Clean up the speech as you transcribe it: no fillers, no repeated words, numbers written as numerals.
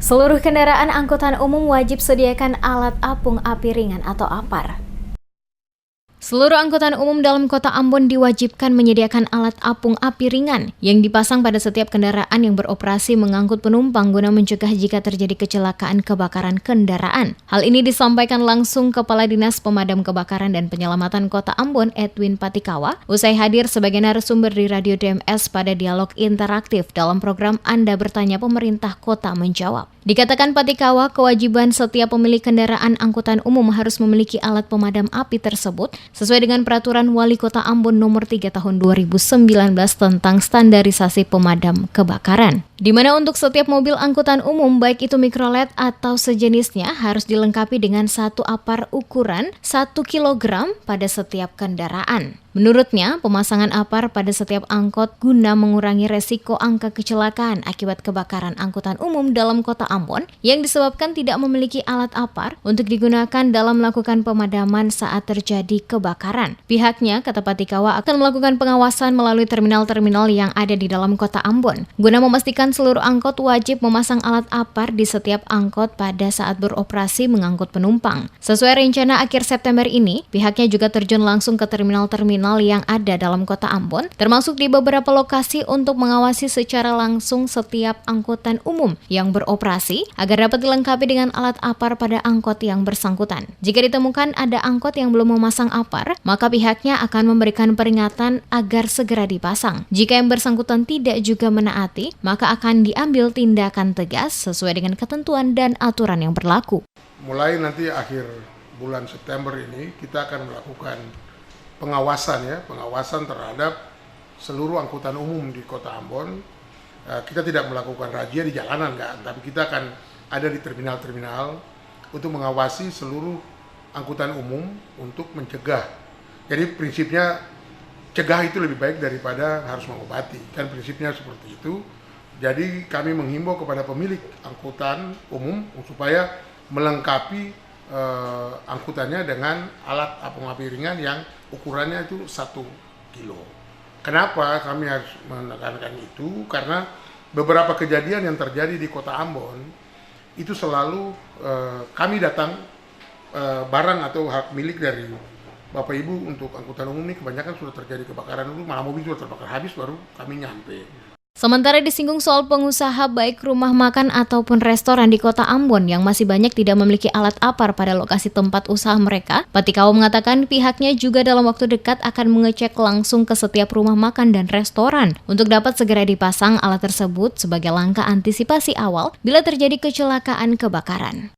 Seluruh kendaraan angkutan umum wajib sediakan alat apung api ringan atau APAR. Seluruh angkutan umum dalam kota Ambon diwajibkan menyediakan alat apung api ringan yang dipasang pada setiap kendaraan yang beroperasi mengangkut penumpang guna mencegah jika terjadi kecelakaan kebakaran kendaraan. Hal ini disampaikan langsung Kepala Dinas Pemadam Kebakaran dan Penyelamatan Kota Ambon, Edwin Patikawa, usai hadir sebagai narasumber di Radio DMS pada dialog interaktif dalam program Anda Bertanya Pemerintah Kota Menjawab. Dikatakan Patikawa, kewajiban setiap pemilik kendaraan angkutan umum harus memiliki alat pemadam api tersebut sesuai dengan Peraturan Wali Kota Ambon Nomor 3 Tahun 2019 tentang standarisasi pemadam kebakaran. Di mana untuk setiap mobil angkutan umum, baik itu mikrolet atau sejenisnya, harus dilengkapi dengan satu APAR ukuran 1 kg pada setiap kendaraan. Menurutnya, pemasangan APAR pada setiap angkot guna mengurangi resiko angka kecelakaan akibat kebakaran angkutan umum dalam kota Ambon yang disebabkan tidak memiliki alat APAR untuk digunakan dalam melakukan pemadaman saat terjadi kebakaran. Pihaknya, kata Patikawa, akan melakukan pengawasan melalui terminal-terminal yang ada di dalam kota Ambon guna memastikan seluruh angkot wajib memasang alat APAR di setiap angkot pada saat beroperasi mengangkut penumpang. Sesuai rencana akhir September ini, pihaknya juga terjun langsung ke terminal-terminal yang ada dalam kota Ambon, termasuk di beberapa lokasi untuk mengawasi secara langsung setiap angkutan umum yang beroperasi agar dapat dilengkapi dengan alat APAR pada angkot yang bersangkutan. Jika ditemukan ada angkot yang belum memasang APAR, maka pihaknya akan memberikan peringatan agar segera dipasang. Jika yang bersangkutan tidak juga menaati, maka akan diambil tindakan tegas sesuai dengan ketentuan dan aturan yang berlaku. Mulai nanti akhir bulan September ini kita akan melakukan pengawasan terhadap seluruh angkutan umum di Kota Ambon. Kita tidak melakukan razia di jalanan, tapi kita akan ada di terminal-terminal untuk mengawasi seluruh angkutan umum untuk mencegah. Jadi prinsipnya cegah itu lebih baik daripada harus mengobati, kan prinsipnya seperti itu. Jadi kami menghimbau kepada pemilik angkutan umum supaya melengkapi angkutannya dengan alat apung api ringan yang ukurannya itu 1 kilo. Kenapa kami harus menekankan itu? Karena beberapa kejadian yang terjadi di Kota Ambon itu selalu kami datang barang atau hak milik dari Bapak Ibu untuk angkutan umum ini kebanyakan sudah terjadi kebakaran dulu, malah mobil sudah terbakar habis baru kami nyampe. Sementara disinggung soal pengusaha baik rumah makan ataupun restoran di kota Ambon yang masih banyak tidak memiliki alat APAR pada lokasi tempat usaha mereka, Patikawa mengatakan pihaknya juga dalam waktu dekat akan mengecek langsung ke setiap rumah makan dan restoran untuk dapat segera dipasang alat tersebut sebagai langkah antisipasi awal bila terjadi kecelakaan kebakaran.